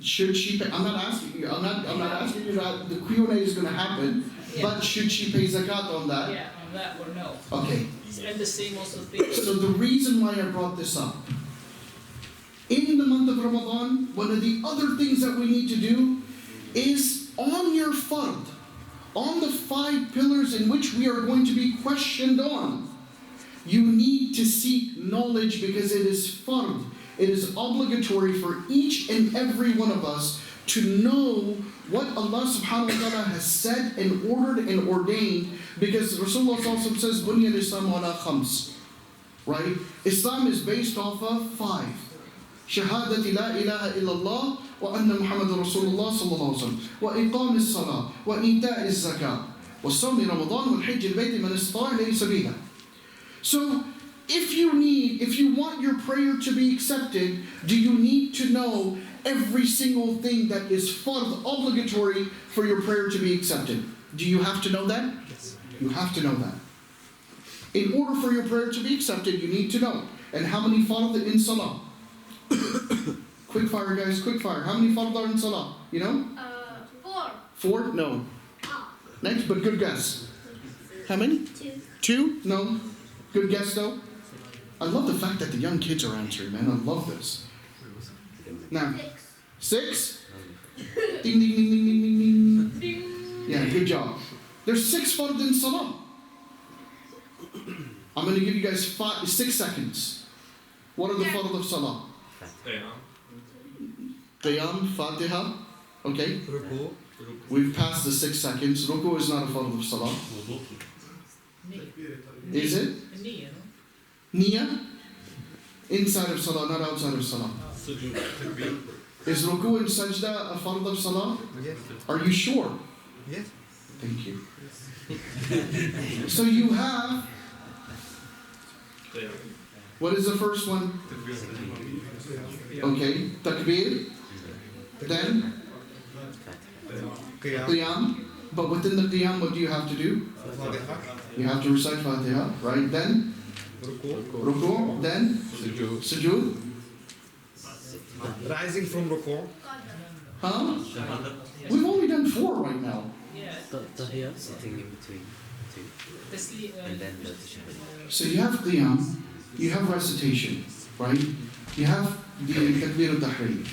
Should she pay? I'm not asking you. I'm not asking you that. The Q&A is going to happen. Yeah. But should she pay zakat on that? Yeah, on that or no. Okay. And the same also thing. So the reason why I brought this up, in the month of Ramadan, one of the other things that we need to do is on your fard, on the 5 pillars in which we are going to be questioned on, you need to seek knowledge because it is fard. It is obligatory for each and every one of us to know what Allah subhanahu wa ta'ala has said and ordered and ordained, because Rasulullah sallallahu alaihi wasallam says, Bunya al-Islam ala khams. Right? Islam is based off of 5. Shahadati la ilaha illallah wa anna Muhammadur Rasulullah sallallahu alaihi wasallam. Wa iqam as-salah wa ita' az-zakah. Wa sawmi Ramadan wal hajj al-bayt man istata'a ilayhi sabila. So, if you want your prayer to be accepted, do you need to know every single thing that is fard, obligatory for your prayer to be accepted? Do you have to know that? Yes. You have to know that. In order for your prayer to be accepted, you need to know. And how many fard in salah? Quick fire, guys, quick fire. How many fard are in salah? You know? 4. 4? No. Next, but good guess. How many? 2. 2? No. Good guess though. I love the fact that the young kids are answering, man. I love this. Now, 6? Ding, ding, ding, ding, ding, ding, ding. Yeah, good job. There's 6 fard in salah. I'm going to give you guys 6 seconds. What are the fard of salah? Qiyam, Fatiha. Okay. We've passed the 6 seconds. Ruku is not a fard of salah. Is it? Niyyah? Inside of salah, not outside of salah. Is ruku and sajda a fard of salah? Yes. Are you sure? Yes. Thank you. So you have, what is the first one? Okay, takbir. Then qiyam. But within the qiyam, what do you have to do? You have to recite Fatiha, right? Then ruku. Then sujood. Rising from ruku. Huh? We've only done 4 right now. Yeah. Tahiyya, sitting in between 2. And then the tashahhud. So you have qiyam, you have recitation, right? You have the takbir al-tahrim.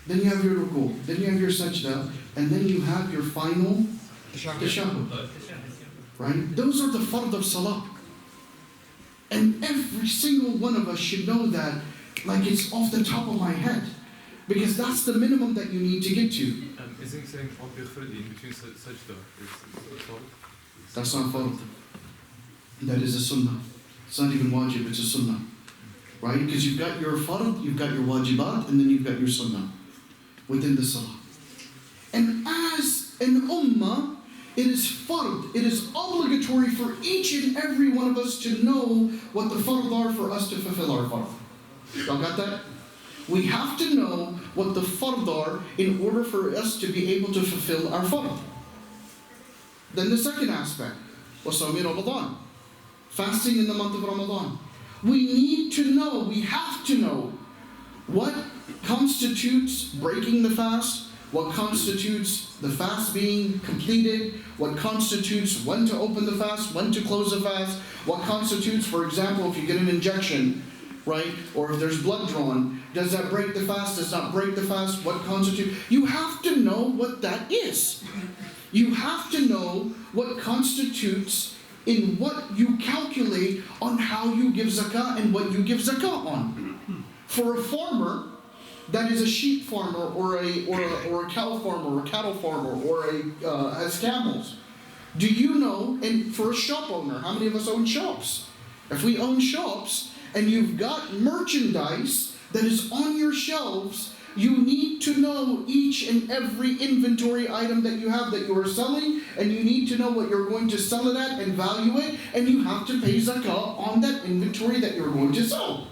Then you have your ruku. Then you have your sajda. And then you have your final tashahhud. Right? Those are the fard of salah. And every single one of us should know that like it's off the top of my head. Because that's the minimum that you need to get to. Isn't saying in between sajda is fard? That's not fard. That is a sunnah. It's not even wajib, it's a sunnah. Right? Because you've got your fard, you've got your wajibat, and then you've got your sunnah within the salah. And as an ummah, it is fard, it is obligatory for each and every one of us to know what the fard are for us to fulfill our fard. Y'all got that? We have to know what the fard are in order for us to be able to fulfill our fard. Then the second aspect, وَصَوْمِ Ramadan, fasting in the month of Ramadan. We need to know, we have to know what constitutes breaking the fast, what constitutes the fast being completed, what constitutes when to open the fast, when to close the fast, what constitutes, for example, if you get an injection, right, or if there's blood drawn, does that break the fast, does not break the fast, what constitutes, you have to know what that is. You have to know what constitutes in what you calculate on how you give zakah and what you give zakah on. For a farmer, that is a sheep farmer or a cow farmer or a cattle farmer or has camels. Do you know, and for a shop owner, how many of us own shops? If we own shops and you've got merchandise that is on your shelves, you need to know each and every inventory item that you have that you are selling, and you need to know what you're going to sell it at and value it, and you have to pay zakah on that inventory that you're going to sell.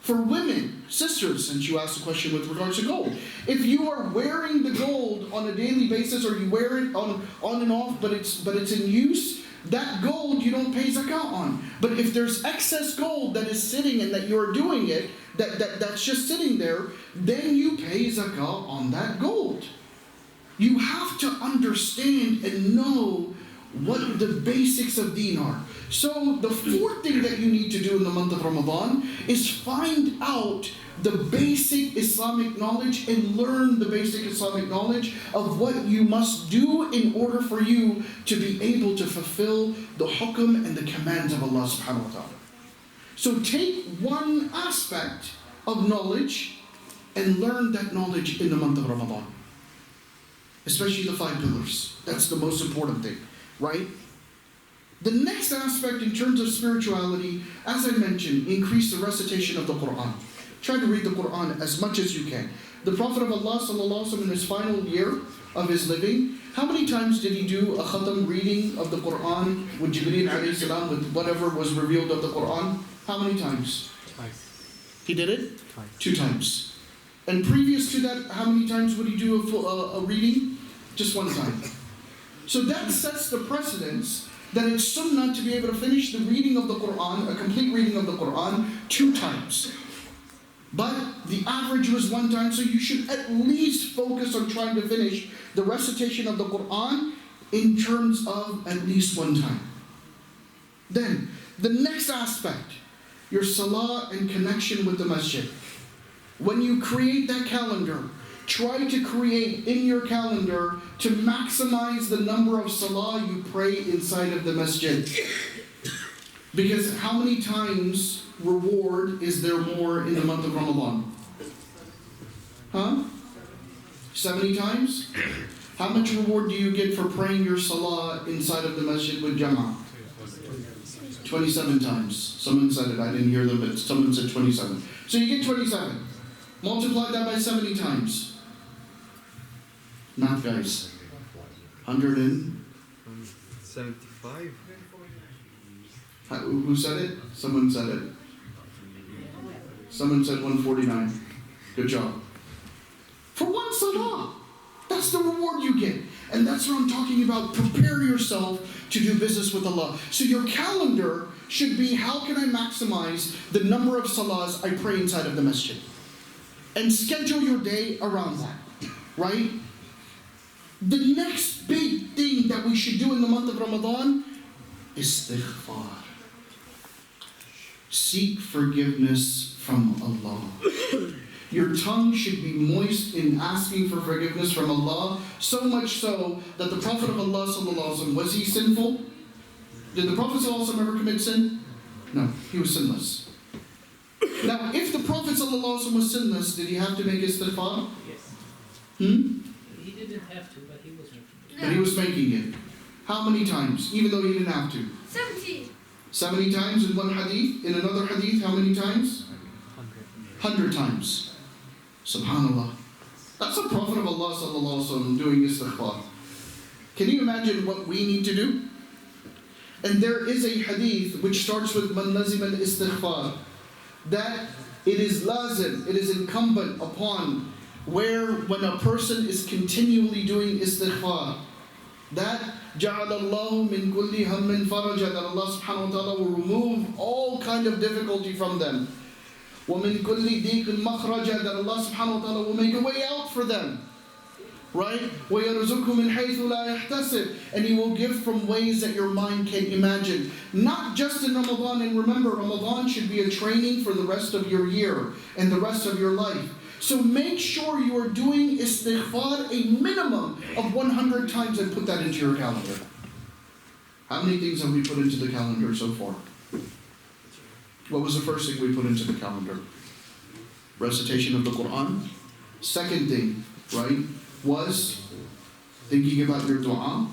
For women, sisters, since you asked a question with regards to gold, if you are wearing the gold on a daily basis or you wear it on and off, but it's in use, that gold you don't pay zakah on. But if there's excess gold that is sitting and that you're doing it, that's just sitting there, then you pay zakah on that gold. You have to understand and know what the basics of deen are. So the fourth thing that you need to do in the month of Ramadan is find out the basic Islamic knowledge and learn the basic Islamic knowledge of what you must do in order for you to be able to fulfill the hukm and the commands of Allah subhanahu wa ta'ala. So take one aspect of knowledge and learn that knowledge in the month of Ramadan. Especially the 5 pillars. That's the most important thing, right? The next aspect in terms of spirituality, as I mentioned, increase the recitation of the Quran. Try to read the Quran as much as you can. The Prophet of Allah sallallahu alaihi wasallam in his final year of his living, how many times did he do a khatam reading of the Quran with Jibreel alayhi salam, with whatever was revealed of the Quran? How many times? Twice. He did it? Twice. 2 times. And previous to that, how many times would he do a reading? Just 1 time. So that sets the precedence that it's sunnah to be able to finish the reading of the Quran, a complete reading of the Quran, 2 times. But the average was 1 time, so you should at least focus on trying to finish the recitation of the Quran in terms of at least 1 time. Then, the next aspect, your salah and connection with the masjid. When you create that calendar, try to create in your calendar to maximize the number of salah you pray inside of the masjid. Because how many times reward is there more in the month of Ramadan? 70 times? How much reward do you get for praying your salah inside of the masjid with jama'ah? 27 times. Someone said it, I didn't hear them, but someone said 27. So you get 27. Multiply that by 70 times. Math guys. 75. Who said it? Someone said it. Someone said 149. Good job. For 1 salah. That's the reward you get. And that's what I'm talking about. Prepare yourself to do business with Allah. So your calendar should be, how can I maximize the number of salahs I pray inside of the masjid? And schedule your day around that. Right? The next big thing that we should do in the month of Ramadan is istighfar. Seek forgiveness from Allah. Your tongue should be moist in asking for forgiveness from Allah, so much so that the Prophet of Allah sallallahu alaihi wasallam, was he sinful? Did the Prophet sallallahu alaihi wasallam ever commit sin? No, he was sinless. Now, if the Prophet sallallahu alaihi wasallam was sinless, did he have to make istighfar? Yes. He didn't have to, but he was making it. But he was making it. How many times? Even though he didn't have to. 70. 70 times in one hadith. In another hadith, how many times? 100 times. Subhanallah. That's the Prophet of Allah sallallahu alaihi wasallam doing istighfar. Can you imagine what we need to do? And there is a hadith which starts with man lazim al-istighfar. That it is lazim, it is incumbent upon where when a person is continually doing istighfar, that جَعَلَ اللَّهُ مِنْ كُلِّ هَمٍّ فَرَجًا, that Allah subhanahu wa ta'ala will remove all kind of difficulty from them. وَمِنْ كُلِّ ضِيقٍ مَخْرَجًا, that Allah subhanahu wa ta'ala will make a way out for them. Right? وَيَرْزُقْهُ مِنْ حَيْثُ لَا يَحْتَسِبْ, and He will give from ways that your mind can't imagine. Not just in Ramadan, and remember, Ramadan should be a training for the rest of your year and the rest of your life. So make sure you are doing istighfar a minimum of 100 times and put that into your calendar. How many things have we put into the calendar so far? What was the first thing we put into the calendar? Recitation of the Quran. Second thing, right, was thinking about your dua,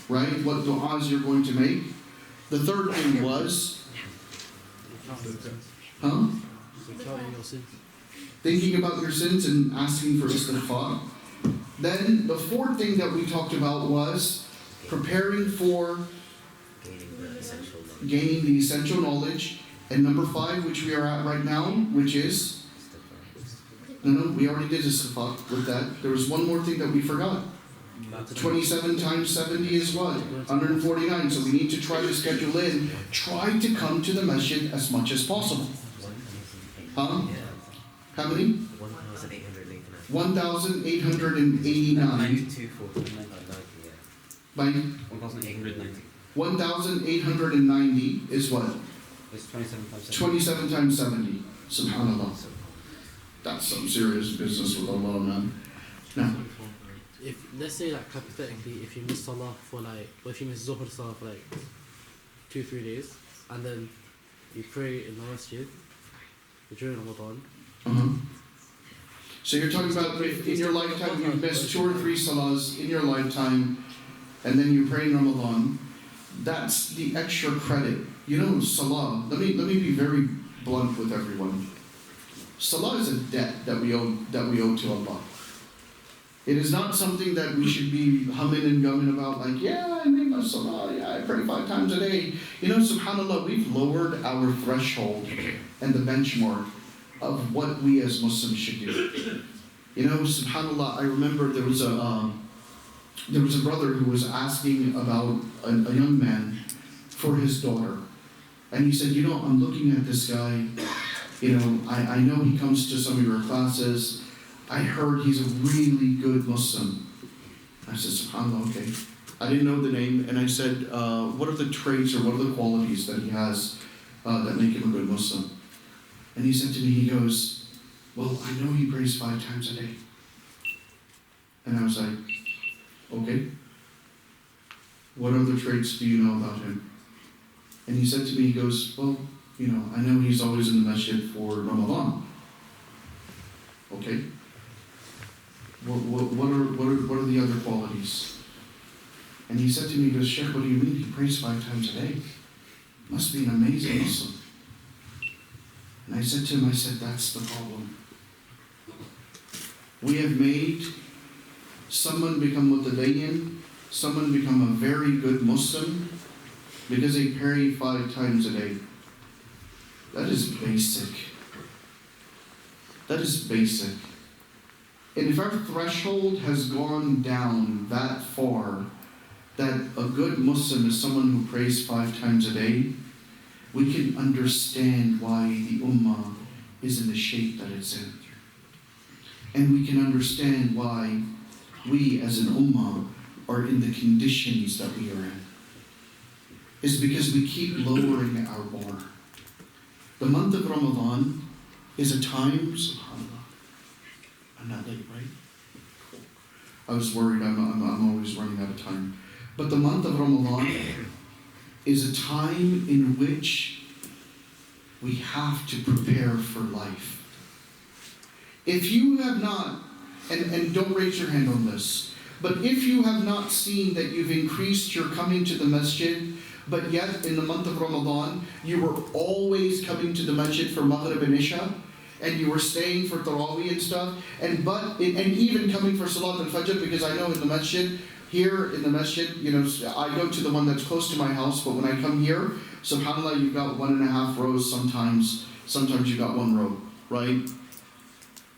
right? What du'as you're going to make. The third thing was, thinking about your sins and asking for istighfar. Then the fourth thing that we talked about was preparing for gaining the essential knowledge. And number 5, which we are at right now, which is, no, we already did istighfar with that. There was one more thing that we forgot. 27 times 70 is what? 149. So we need to try to schedule in. Try to come to the masjid as much as possible. Huh? How many? 1,889. 92 for 90, yeah. By 1,890. 1,890 is what? It's 27 times 70. 27 times 70. Subhanallah. That's some serious business with Allah, man. Now, If let's say like hypothetically, if you miss Salah for like, or if you miss Zuhr Salah for like 2-3 days, and then you pray in the masjid during Ramadan. so you're talking about if in your lifetime you've missed 2 or 3 salahs in your lifetime, and then you pray in Ramadan. That's the extra credit. You know, salah. Let me be very blunt with everyone. Salah is a debt that we owe to Allah. It is not something that we should be humming and gumming about like, yeah, I make my salah, yeah, I pray 5 times a day. You know, subhanAllah, we've lowered our threshold and the benchmark of what we as Muslims should do. You know, subhanAllah, I remember there was a brother who was asking about a young man for his daughter. And he said, you know, I'm looking at this guy, you know, I know he comes to some of your classes. I heard he's a really good Muslim. I said, subhanAllah, okay. I didn't know the name, and I said, what are the traits or what are the qualities that he has that make him a good Muslim? And he said to me, he goes, well, I know he prays 5 times a day. And I was like, okay. What other traits do you know about him? And he said to me, he goes, well, you know, I know he's always in the masjid for Ramadan. Okay. What are the other qualities? And he said to me, he goes, Shaykh, what do you mean? He prays 5 times a day. Must be an amazing Muslim. And I said to him, I said, that's the problem. We have made someone become mutadayyin, someone become a very good Muslim because they pray 5 times a day. That is basic. That is basic. And if our threshold has gone down that far, that a good Muslim is someone who prays 5 times a day, we can understand why the ummah is in the shape that it's in. And we can understand why we as an ummah are in the conditions that we are in. It's because we keep lowering our bar. The month of Ramadan is a time, subhanAllah. I'm not late, right? Cool. I was worried, I'm always running out of time. But the month of Ramadan is a time in which we have to prepare for life. If you have not, and don't raise your hand on this, but if you have not seen that you've increased your coming to the masjid, but yet in the month of Ramadan, you were always coming to the masjid for Maghrib and Isha, and you were staying for Taraweeh and stuff, and even coming for Salat al-Fajr, because I know in the masjid, here in the masjid, you know, I go to the one that's close to my house, but when I come here, subhanAllah, you've got 1.5 rows sometimes you've got 1 row, right?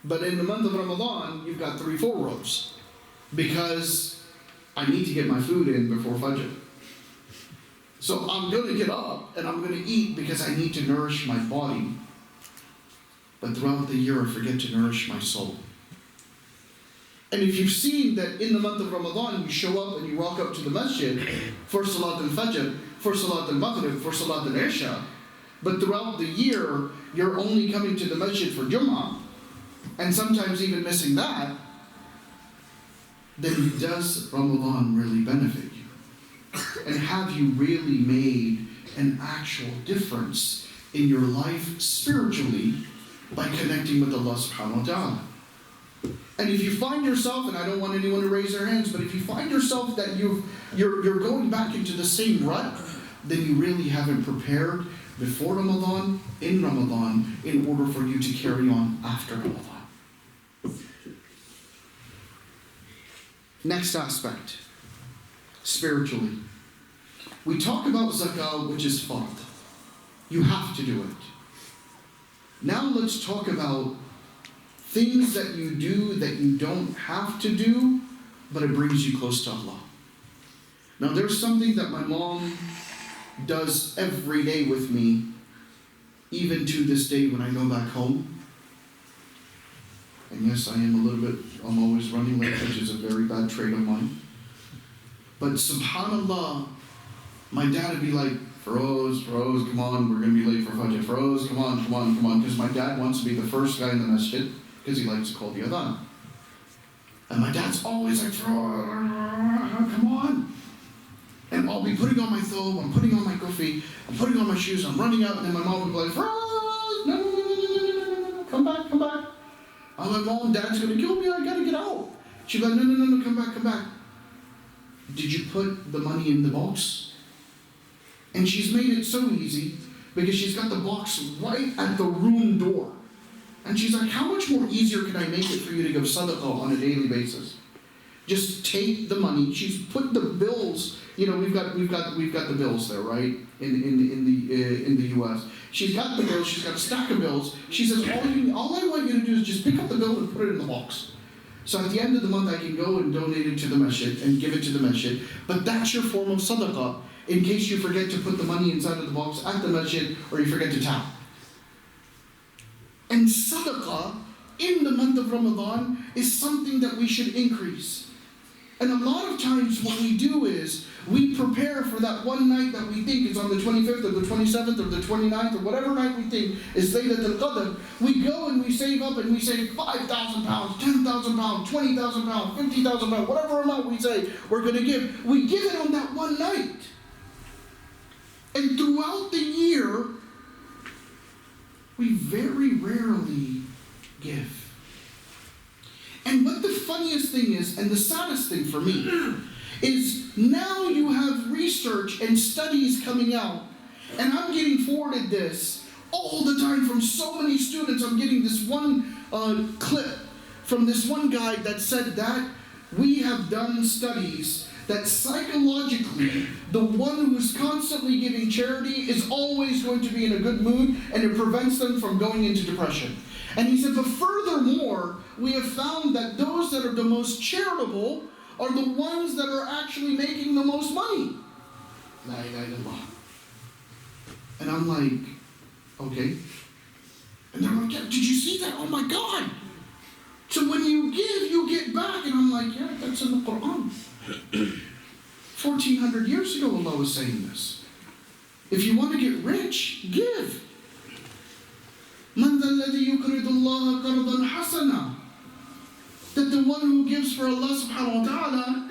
But in the month of Ramadan, you've got 3-4 rows, because I need to get my food in before Fajr. So I'm going to get up and I'm going to eat because I need to nourish my body. But throughout the year, I forget to nourish my soul. And if you've seen that in the month of Ramadan, you show up and you walk up to the masjid for Salat al-Fajr, for Salat al-Maghrib, for Salat al-Isha, but throughout the year, you're only coming to the masjid for Jummah, and sometimes even missing that, then does Ramadan really benefit you? And have you really made an actual difference in your life spiritually by connecting with Allah subhanahu wa ta'ala? And if you find yourself, and I don't want anyone to raise their hands, but if you find yourself that you're going back into the same rut, then you really haven't prepared before Ramadan, in Ramadan, in order for you to carry on after Ramadan. Next aspect, spiritually. We talk about zakah, which is fard. You have to do it. Now let's talk about things that you do that you don't have to do, but it brings you close to Allah. Now there's something that my mom does every day with me, even to this day when I go back home. And yes, I'm always running late, which is a very bad trait of mine. But subhanAllah, my dad would be like, Feroz, come on, we're going to be late for Fajr. Feroz, come on. Because my dad wants to be the first guy in the masjid, because he likes to call the adhan. And my dad's always like, Feroz, come on. And I'll be putting on my thobe, I'm putting on my kufi, I'm putting on my shoes, I'm running out, and then my mom would be like, Feroz, no, come back. I'm like, Mom, Dad's going to kill me, I got to get out. She'd be like, no, come back. Did you put the money in the box? And she's made it so easy because she's got the box right at the room door. And she's like, how much more easier can I make it for you to give sadaqah on a daily basis? Just take the money. She's put the bills. You know, we've got the bills there, right? In the U.S. She's got the bills. She's got a stack of bills. She says, all I want you to do is just pick up the bill and put it in the box. So at the end of the month, I can go and donate it to the masjid and give it to the masjid. But that's your form of sadaqah, in case you forget to put the money inside of the box at the masjid or you forget to tap. And sadaqah in the month of Ramadan is something that we should increase. And a lot of times what we do is we prepare for that one night that we think is on the 25th or the 27th or the 29th or whatever night we think is Laylatul Qadr. We go and we save up and we save 5,000 pounds, 10,000 pounds, 20,000 pounds, 50,000 pounds, whatever amount we say we're going to give. We give it on that one night. And throughout the year, we very rarely give. And what the funniest thing is, and the saddest thing for me, is now you have research and studies coming out, and I'm getting forwarded this all the time from so many students. I'm getting this one clip from this one guy that said that we have done studies that psychologically, the one who's constantly giving charity is always going to be in a good mood, and it prevents them from going into depression. And he said, but furthermore, we have found that those that are the most charitable are the ones that are actually making the most money. La ilaha illallah. And I'm like, okay. And they're like, yeah, did you see that? Oh my God. So when you give, you get back. And I'm like, yeah, that's in the Quran. 1400 years ago, Allah was saying this. If you want to get rich, give. مَنْ ذَا الَّذِي يُقْرِضُ اللَّهَ قَرْضًا حَسَنًا. That the one who gives for Allah subhanahu wa ta'ala,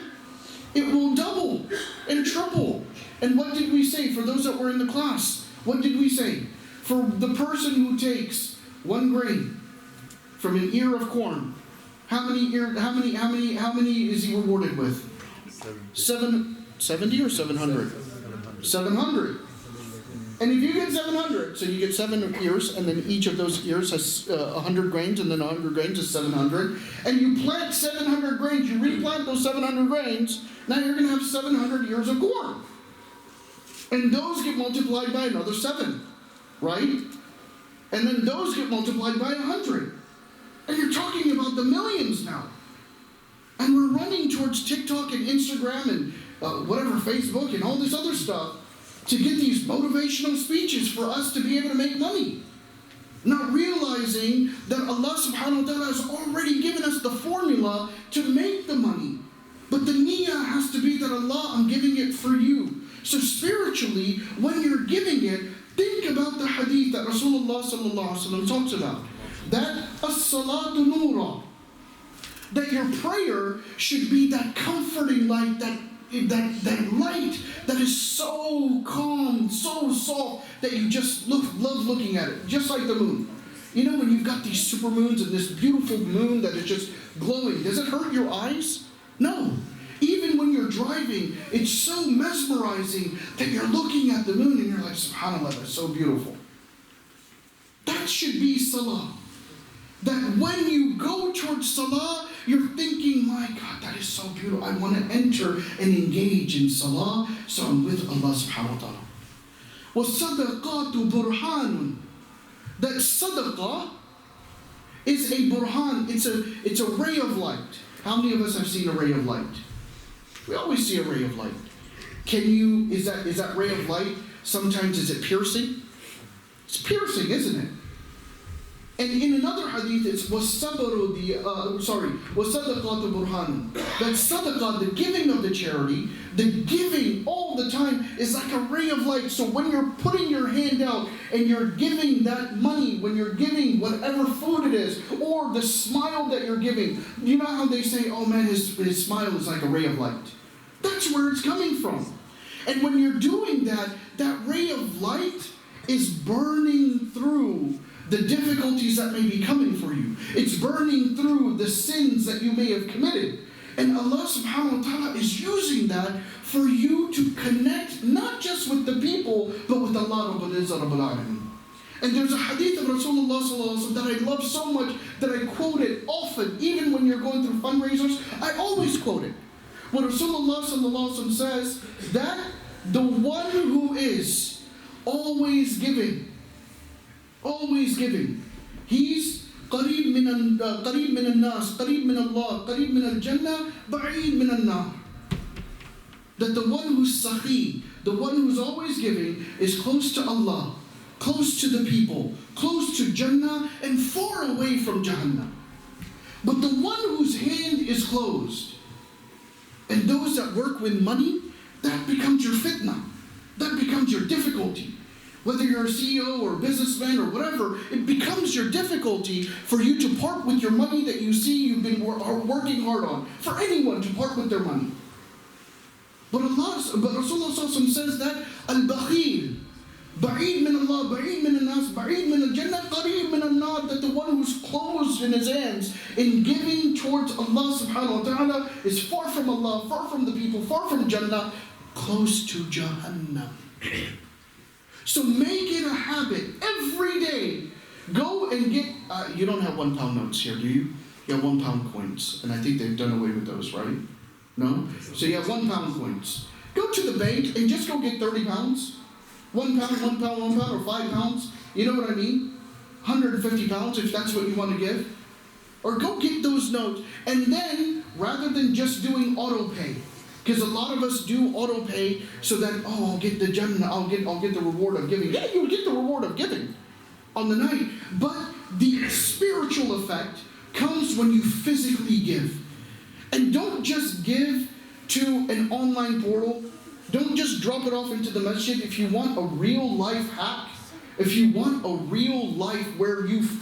it will double and triple. And what did we say for those that were in the class? What did we say? For the person who takes 1 grain from an ear of corn, how many is he rewarded with? 70 or 700? 700. And if you get 700, so you get 7 ears, and then each of those ears has 100 grains, and then 100 grains is 700. And you plant 700 grains, you replant those 700 grains, now you're going to have 700 ears of corn. And those get multiplied by another 7, right? And then those get multiplied by 100. And you're talking about the millions now. And we're running towards TikTok and Instagram and Facebook and all this other stuff to get these motivational speeches for us to be able to make money. Not realizing that Allah subhanahu wa ta'ala has already given us the formula to make the money. But the niyyah has to be that Allah, I'm giving it for you. So spiritually, when you're giving it, think about the hadith that Rasulullah sallallahu alaihi wasallam talks about. That as-salatu nura. That your prayer should be that comforting light, that light that is so calm, so soft, that you just love looking at it, just like the moon. You know when you've got these super moons and this beautiful moon that is just glowing, does it hurt your eyes? No. Even when you're driving, it's so mesmerizing that you're looking at the moon and you're like, subhanAllah, that's so beautiful. That should be salah. That when you go towards salah, you're thinking, my God, that is so beautiful. I want to enter and engage in salah, so I'm with Allah subhanahu wa ta'ala. وَالصَّدَقَاتُ بُرْحَانٌ. That sadaqah is a burhan, it's a ray of light. How many of us have seen a ray of light? We always see a ray of light. Is that ray of light, sometimes is it piercing? It's piercing, isn't it? And in another hadith, it's وَالصَّدَقَةُ بُرْهَانٌ. That sadaqah, the giving of the charity, the giving all the time is like a ray of light. So when you're putting your hand out and you're giving that money, when you're giving whatever food it is, or the smile that you're giving, you know how they say, oh man, his smile is like a ray of light. That's where it's coming from. And when you're doing that, that ray of light is burning through the difficulties that may be coming for you. It's burning through the sins that you may have committed. And Allah subhanahu wa ta'ala is using that for you to connect not just with the people, but with Allah Rabbul Izzah Rabbul Alamin. And there's a hadith of Rasulullah sallallahu alaihi wasallam that I love so much that I quote it often, even when you're going through fundraisers, I always quote it. When Rasulullah sallallahu alaihi wasallam says that the one who is always giving, he's قريب من الناس, قريب من الله, قريب من الجنة, بعيد من النار. That the one who's sahi, the one who's always giving, is close to Allah, close to the people, close to Jannah, and far away from Jahannam. But the one whose hand is closed, and those that work with money, that becomes your fitna. That becomes your difficulty. Whether you're a CEO or a businessman or whatever, it becomes your difficulty for you to part with your money that you see you've been working hard on. For anyone to part with their money. But Rasulullah says that al-bakhil, ba'id min Allah, ba'id min al-nas, ba'id min al-jannah, qareeb min al-nar, that the one who's closed in his hands in giving towards Allah subhanahu wa ta'ala is far from Allah, far from the people, far from Jannah, close to Jahannam. So make it a habit every day. Go and get, you don't have £1 notes here, do you? You have £1 coins. And I think they've done away with those, right? No? So you have £1 coins. Go to the bank and just go get 30 pounds. £1, £1, or £5. You know what I mean? 150 pounds if that's what you want to give. Or go get those notes. And then, rather than just doing auto pay, because a lot of us do auto pay so that, I'll get the Jannah, I'll get the reward of giving. Yeah, you'll get the reward of giving on the night. But the spiritual effect comes when you physically give. And don't just give to an online portal. Don't just drop it off into the masjid. If you want a real life hack, if you want a real life where you